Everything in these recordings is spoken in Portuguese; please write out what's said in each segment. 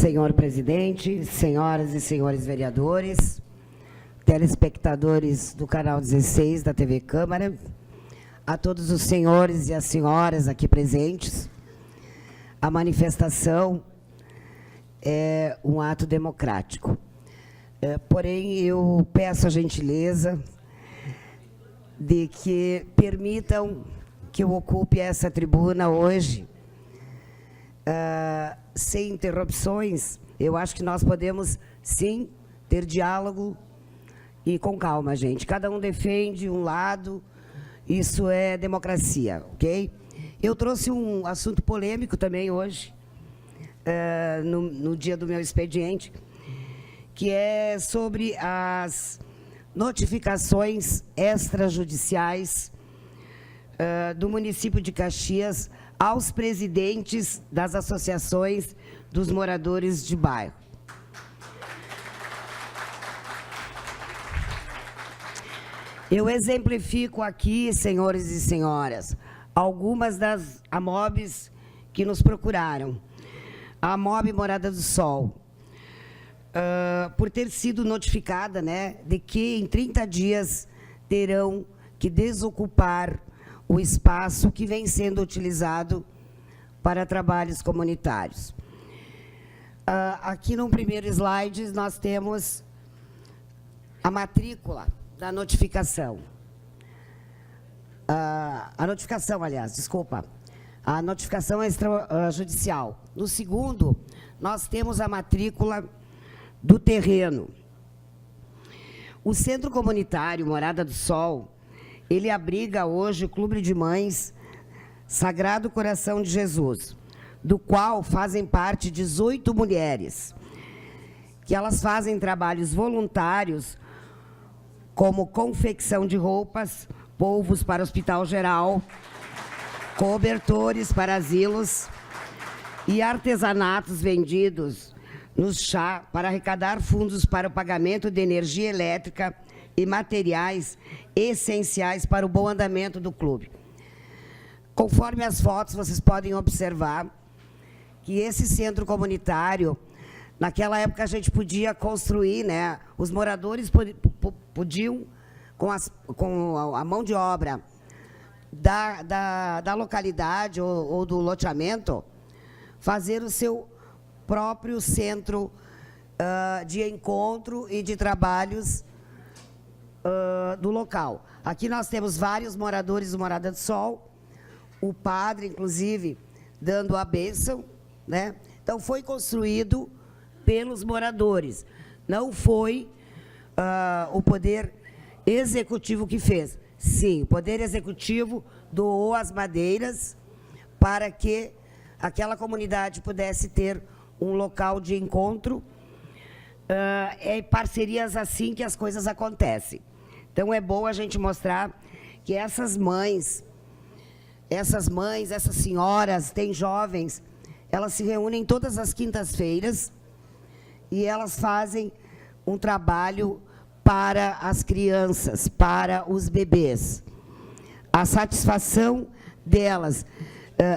Senhor presidente, senhoras e senhores vereadores, telespectadores do canal 16 da TV Câmara, a todos os senhores e as senhoras aqui presentes, a manifestação é um ato democrático. Porém, eu peço a gentileza de que permitam que eu ocupe essa tribuna hoje, sem interrupções. Eu acho que nós podemos, sim, ter diálogo e com calma, gente. Cada um defende um lado, isso é democracia, ok? Eu trouxe um assunto polêmico também hoje, no dia do meu expediente, que é sobre as notificações extrajudiciais do município de Caxias aos presidentes das associações dos moradores de bairro. Eu exemplifico aqui, senhores e senhoras, algumas das AMOBs que nos procuraram. A AMOB Morada do Sol, por ter sido notificada, né, de que em 30 dias terão que desocupar o espaço que vem sendo utilizado para trabalhos comunitários. Aqui no primeiro slide nós temos a matrícula da notificação. A notificação, aliás, desculpa. A notificação extrajudicial. No segundo, nós temos a matrícula do terreno. O Centro Comunitário Morada do Sol, ele abriga hoje o Clube de Mães Sagrado Coração de Jesus, do qual fazem parte 18 mulheres, que elas fazem trabalhos voluntários, como confecção de roupas, polvos para o Hospital Geral, cobertores para asilos e artesanatos vendidos no chá para arrecadar fundos para o pagamento de energia elétrica e materiais essenciais para o bom andamento do clube. Conforme as fotos, vocês podem observar que esse centro comunitário, naquela época a gente podia construir, né? Os moradores podiam, com a mão de obra da localidade ou do loteamento, fazer o seu próprio centro de encontro e de trabalhos do local. Aqui nós temos vários moradores do Morada do Sol, o padre, inclusive, dando a bênção, né? Então, foi construído pelos moradores, não foi o Poder Executivo que fez. Sim, o Poder Executivo doou as madeiras para que aquela comunidade pudesse ter um local de encontro. É parcerias assim que as coisas acontecem. Então, é bom a gente mostrar que essas mães, essas senhoras, tem jovens, elas se reúnem todas as quintas-feiras e elas fazem um trabalho para as crianças, para os bebês. A satisfação delas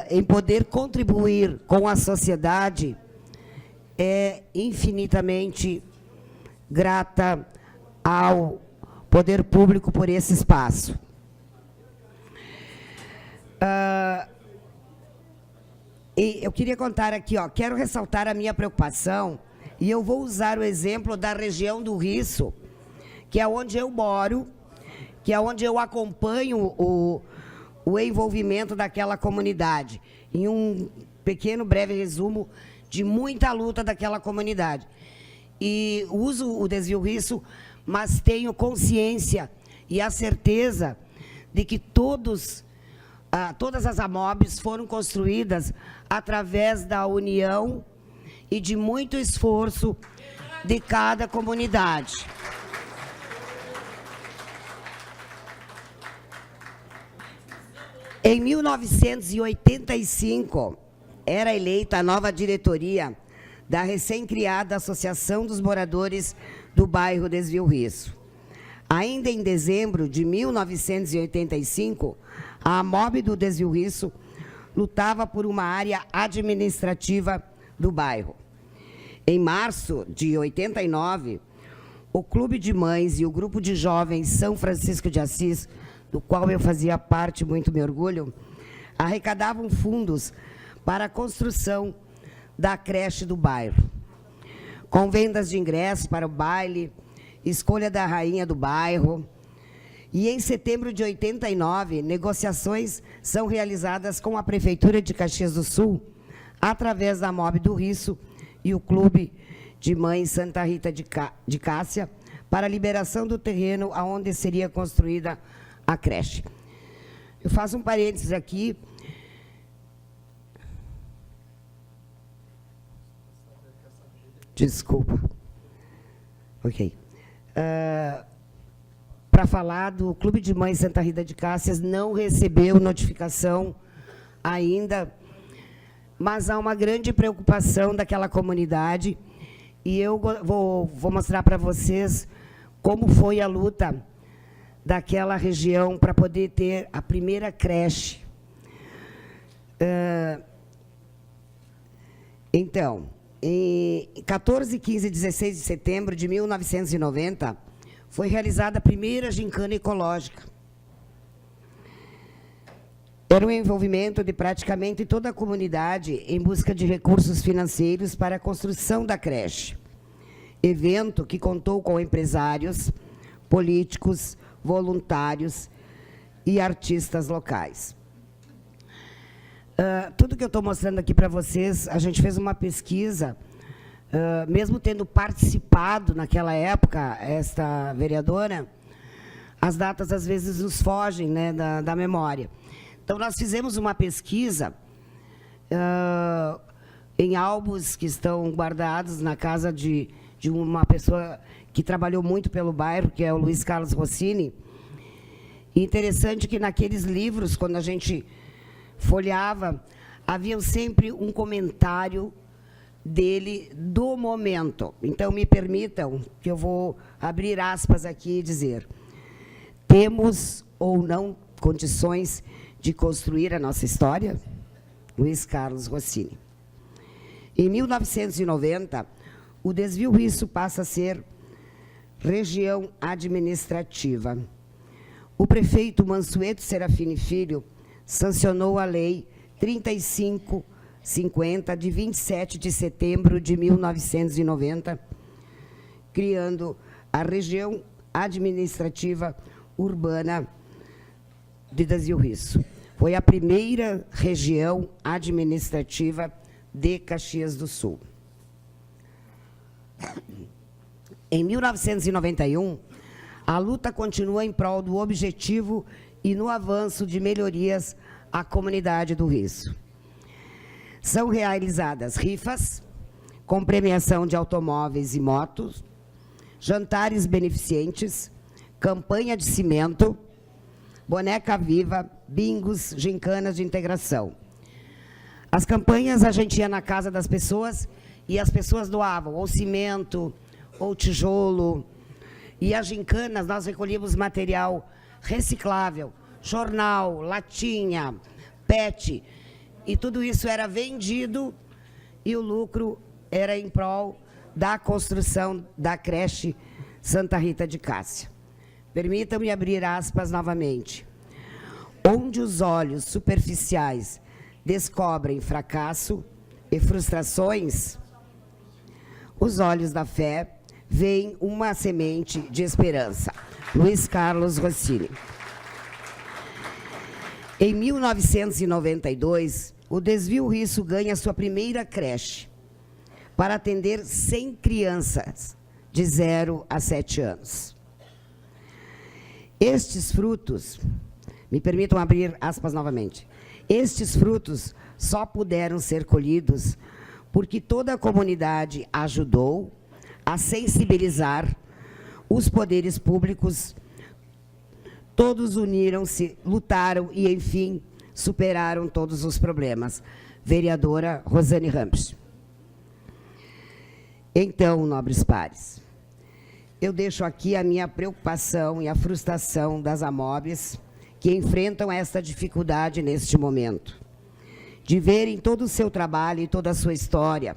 em poder contribuir com a sociedade é infinitamente grata ao poder público por esse espaço. E eu queria contar aqui, quero ressaltar a minha preocupação, e eu vou usar o exemplo da região do Risso, que é onde eu moro, que é onde eu acompanho o envolvimento daquela comunidade, em um pequeno, breve resumo de muita luta daquela comunidade. E uso o desvio Risso, mas tenho consciência e a certeza de que todas as AMOBs foram construídas através da união e de muito esforço de cada comunidade. Em 1985, era eleita a nova diretoria da recém-criada Associação dos Moradores do Bairro Desvio Risso. Ainda em dezembro de 1985, a AMOB do Desvio Risso lutava por uma área administrativa do bairro. Em março de 89, o Clube de Mães e o Grupo de Jovens São Francisco de Assis, do qual eu fazia parte, muito me orgulho, arrecadavam fundos para a construção da creche do bairro, com vendas de ingressos para o baile, escolha da rainha do bairro. E em setembro de 89, negociações são realizadas com a Prefeitura de Caxias do Sul, através da MOB do Risso e o Clube de Mães Santa Rita de Cássia, para a liberação do terreno onde seria construída a creche. Eu faço um parênteses aqui. Desculpa. Ok. Para falar do Clube de Mães Santa Rita de Cássias, não recebeu notificação ainda, mas há uma grande preocupação daquela comunidade, e eu vou mostrar para vocês como foi a luta daquela região para poder ter a primeira creche. Então, em 14, 15 e 16 de setembro de 1990, foi realizada a primeira gincana ecológica. Era um envolvimento de praticamente toda a comunidade em busca de recursos financeiros para a construção da creche. Evento que contou com empresários, políticos, voluntários e artistas locais. Tudo que eu estou mostrando aqui para vocês, a gente fez uma pesquisa, mesmo tendo participado naquela época, esta vereadora, as datas às vezes nos fogem, né, da memória. Então, nós fizemos uma pesquisa em álbuns que estão guardados na casa de uma pessoa que trabalhou muito pelo bairro, que é o Luiz Carlos Rossini. E interessante que naqueles livros, quando a gente folheava, havia sempre um comentário dele do momento. Então, me permitam que eu vou abrir aspas aqui e dizer: temos ou não condições de construir a nossa história? Luiz Carlos Rossini. Em 1990, o Desvio Risso passa a ser região administrativa. O prefeito Mansueto Serafini Filho sancionou a Lei 3550, de 27 de setembro de 1990, criando a região administrativa urbana de Desvio Risso. Foi a primeira região administrativa de Caxias do Sul. Em 1991, a luta continua em prol do objetivo e no avanço de melhorias à comunidade do Risso. São realizadas rifas, com premiação de automóveis e motos, jantares beneficentes, campanha de cimento, boneca viva, bingos, gincanas de integração. As campanhas, a gente ia na casa das pessoas e as pessoas doavam ou cimento, ou tijolo. E as gincanas, nós recolhíamos material reciclável, jornal, latinha, PET, e tudo isso era vendido e o lucro era em prol da construção da creche Santa Rita de Cássia. Permitam-me abrir aspas novamente. Onde os olhos superficiais descobrem fracasso e frustrações, os olhos da fé veem uma semente de esperança. Luiz Carlos Rossini. Em 1992, o Desvio Risso ganha sua primeira creche para atender 100 crianças de 0 a 7 anos. Estes frutos, me permitam abrir aspas novamente, estes frutos só puderam ser colhidos porque toda a comunidade ajudou a sensibilizar os poderes públicos. Todos uniram-se, lutaram e, enfim, superaram todos os problemas. Vereadora Rosane Ramos. Então, nobres pares, eu deixo aqui a minha preocupação e a frustração das AMOBs que enfrentam esta dificuldade neste momento, de verem todo o seu trabalho e toda a sua história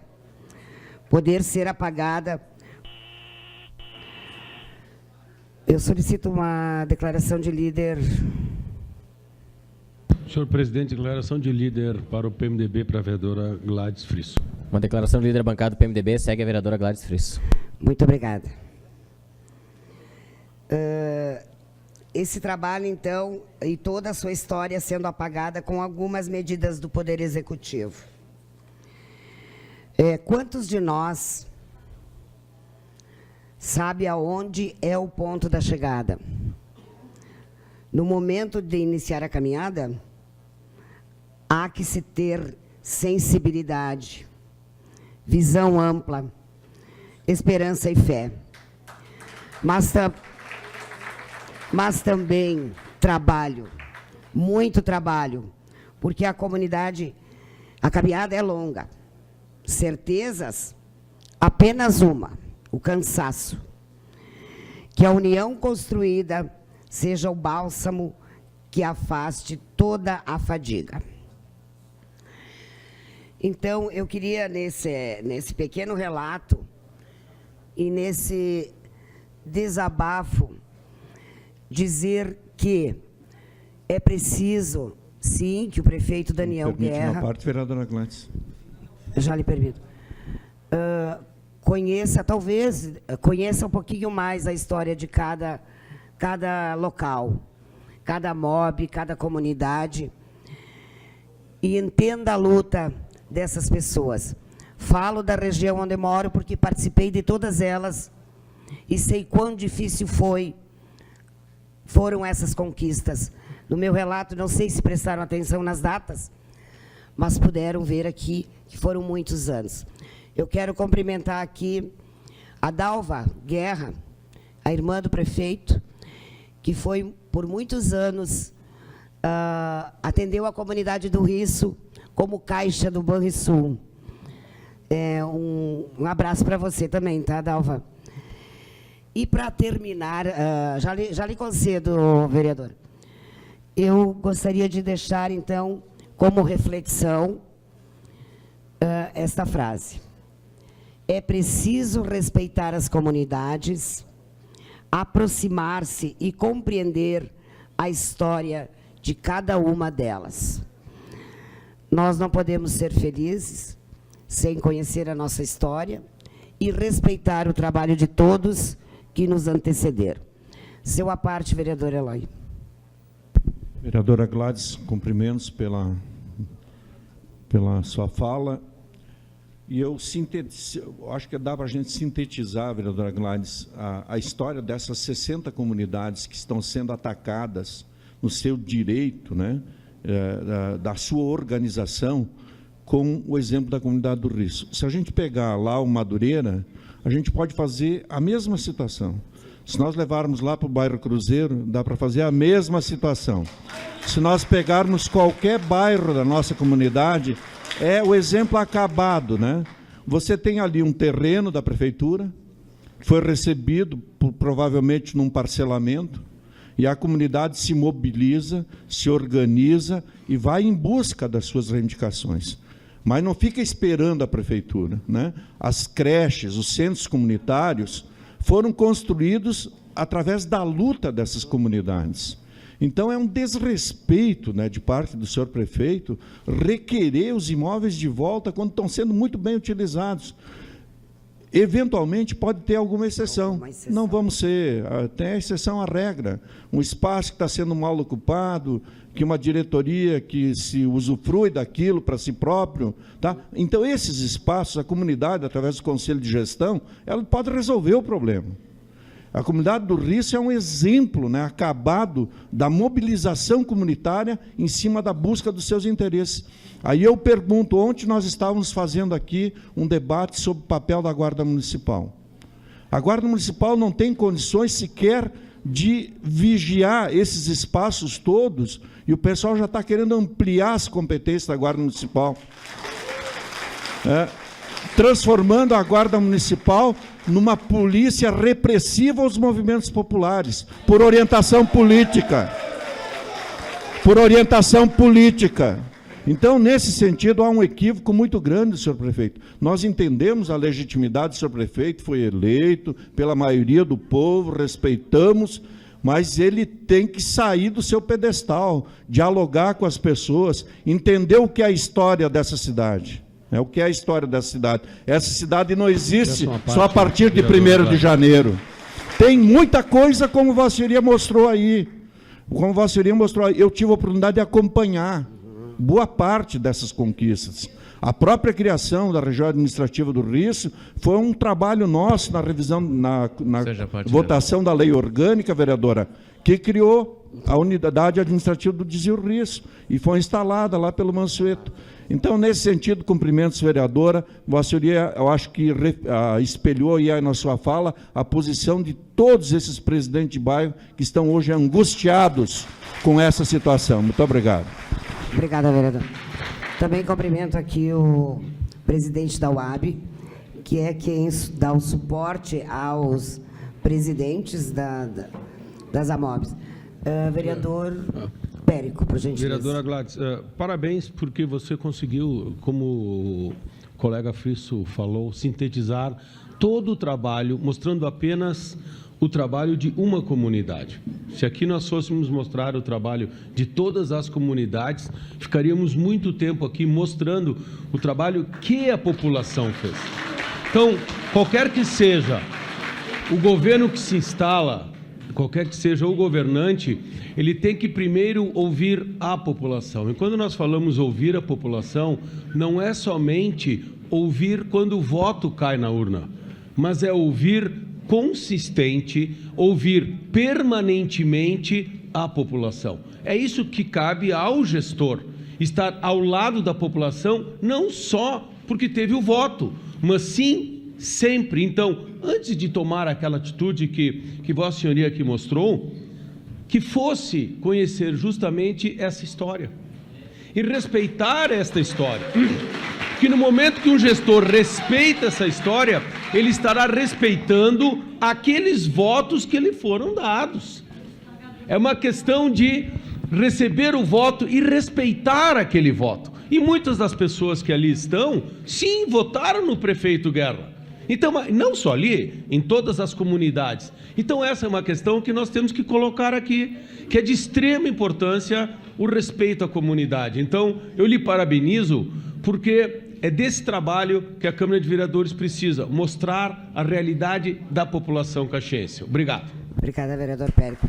poder ser apagada. Eu solicito uma declaração de líder. Senhor presidente, declaração de líder para o PMDB para a vereadora Gladys Frisso. Uma declaração de líder da bancada do PMDB, segue a vereadora Gladys Frisso. Muito obrigada. Esse trabalho, então, e toda a sua história sendo apagada com algumas medidas do Poder Executivo. Quantos de nós sabe aonde é o ponto da chegada? No momento de iniciar a caminhada, há que se ter sensibilidade, visão ampla, esperança e fé. Mas também trabalho, muito trabalho, porque a comunidade, a caminhada é longa. Certezas, apenas uma, o cansaço. Que a união construída seja o bálsamo que afaste toda a fadiga. Então, eu queria, nesse pequeno relato e nesse desabafo, dizer que é preciso, sim, que o prefeito Daniel Guerra... Uma parte, vereadora Gladys. Já lhe permito. Conheça um pouquinho mais a história de cada local, cada mob, cada comunidade, e entenda a luta dessas pessoas. Falo da região onde moro porque participei de todas elas e sei quão difícil foram essas conquistas. No meu relato, não sei se prestaram atenção nas datas, mas puderam ver aqui que foram muitos anos. Eu quero cumprimentar aqui a Dalva Guerra, a irmã do prefeito, que foi, por muitos anos, atendeu a comunidade do Risso como caixa do Banrisul. Um abraço para você também, tá, Dalva? E, para terminar, já lhe concedo, vereador, eu gostaria de deixar, então, como reflexão, esta frase. É preciso respeitar as comunidades, aproximar-se e compreender a história de cada uma delas. Nós não podemos ser felizes sem conhecer a nossa história e respeitar o trabalho de todos que nos antecederam. Seu à parte, vereador Eloy. Vereadora Gladys, cumprimentos pela sua fala. E eu acho que dá para a gente sintetizar, vereadora Gladys, a história dessas 60 comunidades que estão sendo atacadas no seu direito, né, da sua organização, com o exemplo da comunidade do Risso. Se a gente pegar lá o Madureira, a gente pode fazer a mesma situação. Se nós levarmos lá para o bairro Cruzeiro, dá para fazer a mesma situação. Se nós pegarmos qualquer bairro da nossa comunidade, é o exemplo acabado, né? Você tem ali um terreno da prefeitura, que foi recebido provavelmente num parcelamento, e a comunidade se mobiliza, se organiza e vai em busca das suas reivindicações. Mas não fica esperando a prefeitura, né? As creches, os centros comunitários foram construídos através da luta dessas comunidades. Então, é um desrespeito, né, de parte do senhor prefeito requerer os imóveis de volta quando estão sendo muito bem utilizados. Eventualmente, pode ter alguma exceção. Não vamos ser, tem exceção à regra. Um espaço que está sendo mal ocupado, que uma diretoria que se usufrui daquilo para si próprio. Tá? Então, esses espaços, a comunidade, através do Conselho de Gestão, ela pode resolver o problema. A comunidade do Risso é um exemplo, né, acabado da mobilização comunitária em cima da busca dos seus interesses. Aí eu pergunto, ontem nós estávamos fazendo aqui um debate sobre o papel da Guarda Municipal. A Guarda Municipal não tem condições sequer de vigiar esses espaços todos, e o pessoal já está querendo ampliar as competências da Guarda Municipal, transformando a Guarda Municipal numa polícia repressiva aos movimentos populares, por orientação política. Por orientação política. Então, nesse sentido, há um equívoco muito grande, senhor prefeito. Nós entendemos a legitimidade do senhor prefeito, foi eleito pela maioria do povo, respeitamos, mas ele tem que sair do seu pedestal, dialogar com as pessoas, entender o que é a história dessa cidade. O que é a história dessa cidade? Essa cidade não existe só a partir de 1º de janeiro. Tem muita coisa, como Vossa Senhoria mostrou aí. Como Vossa Senhoria mostrou aí, eu tive a oportunidade de acompanhar boa parte dessas conquistas. A própria criação da região administrativa do Risso foi um trabalho nosso na revisão, na votação da lei orgânica, vereadora, que criou a unidade administrativa do Desvio Risso e foi instalada lá pelo Mansueto. Então, nesse sentido, cumprimentos, vereadora. Vossa Senhoria, eu acho que espelhou aí na sua fala a posição de todos esses presidentes de bairro que estão hoje angustiados com essa situação. Muito obrigado. Obrigada, vereador. Também cumprimento aqui o presidente da UAB, que é quem dá o suporte aos presidentes das AMOBs. Vereador Périco, por gentileza. Vereadora Gladys, parabéns, porque você conseguiu, como o colega Frisso falou, sintetizar todo o trabalho, mostrando apenas o trabalho de uma comunidade. Se aqui nós fôssemos mostrar o trabalho de todas as comunidades, ficaríamos muito tempo aqui mostrando o trabalho que a população fez. Então, qualquer que seja o governo que se instala, qualquer que seja o governante, ele tem que primeiro ouvir a população. E quando nós falamos ouvir a população, não é somente ouvir quando o voto cai na urna, mas é ouvir consistente, ouvir permanentemente a população. É isso que cabe ao gestor, estar ao lado da população, não só porque teve o voto, mas sim sempre. Então, antes de tomar aquela atitude que Vossa Senhoria aqui mostrou, que fosse conhecer justamente essa história e respeitar esta história. Que no momento que um gestor respeita essa história, ele estará respeitando aqueles votos que lhe foram dados. É uma questão de receber o voto e respeitar aquele voto. E muitas das pessoas que ali estão, sim, votaram no prefeito Guerra. Então, não só ali, em todas as comunidades. Então, essa é uma questão que nós temos que colocar aqui, que é de extrema importância o respeito à comunidade. Então, eu lhe parabenizo, porque é desse trabalho que a Câmara de Vereadores precisa, mostrar a realidade da população caxiense. Obrigado. Obrigada, vereador Périco.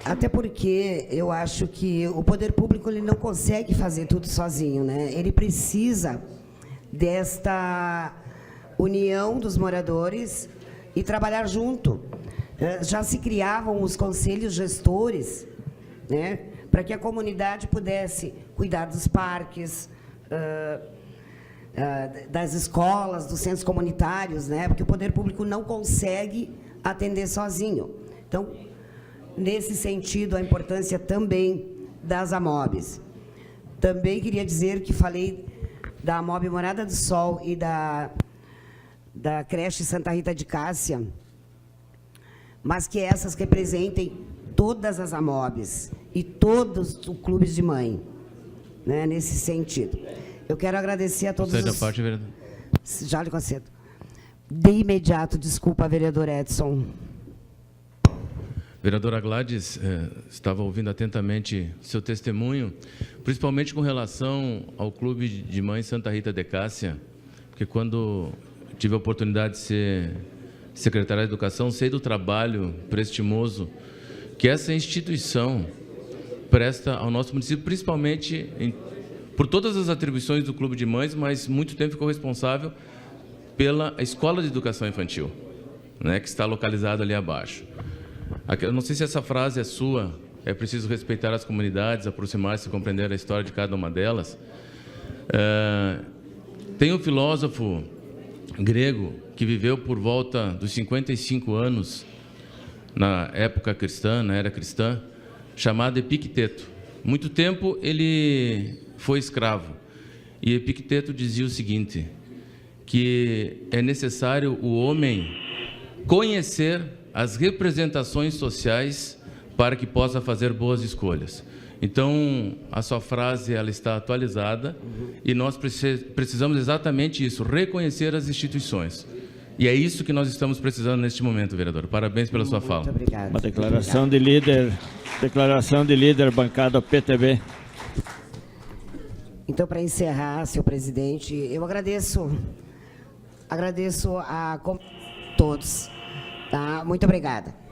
Até porque eu acho que o poder público ele não consegue fazer tudo sozinho, né? Ele precisa desta união dos moradores e trabalhar junto. Já se criavam os conselhos gestores, né? Para que a comunidade pudesse cuidar dos parques, das escolas, dos centros comunitários, né? Porque o poder público não consegue atender sozinho. Então, nesse sentido, a importância também das AMOBs. Também queria dizer que falei da AMOB Morada do Sol e da creche Santa Rita de Cássia, mas que essas representem todas as AMOBs e todos os clubes de mãe, né, nesse sentido. Eu quero agradecer a todos Sai da parte, vereador. Já lhe concedo. De imediato, desculpa, vereador Edson. Vereadora Gladys, estava ouvindo atentamente seu testemunho, principalmente com relação ao Clube de Mães Santa Rita de Cássia, porque quando tive a oportunidade de ser secretária de Educação, sei do trabalho prestimoso que essa instituição presta ao nosso município, principalmente por todas as atribuições do Clube de Mães, mas muito tempo ficou responsável pela Escola de Educação Infantil, né, que está localizada ali abaixo. Eu não sei se essa frase é sua, é preciso respeitar as comunidades, aproximar-se e compreender a história de cada uma delas. Tem um filósofo grego que viveu por volta dos 55 anos, na época cristã, na era cristã, chamado Epicteto. Muito tempo ele foi escravo. E Epicteto dizia o seguinte, que é necessário o homem conhecer as representações sociais para que possa fazer boas escolhas. Então, a sua frase ela está atualizada e nós precisamos exatamente isso, reconhecer as instituições. E é isso que nós estamos precisando neste momento, vereador. Parabéns pela sua fala. Muito obrigada. Uma declaração de líder, bancada PTB. Então, para encerrar, senhor presidente, eu agradeço a todos. Tá? Muito obrigada.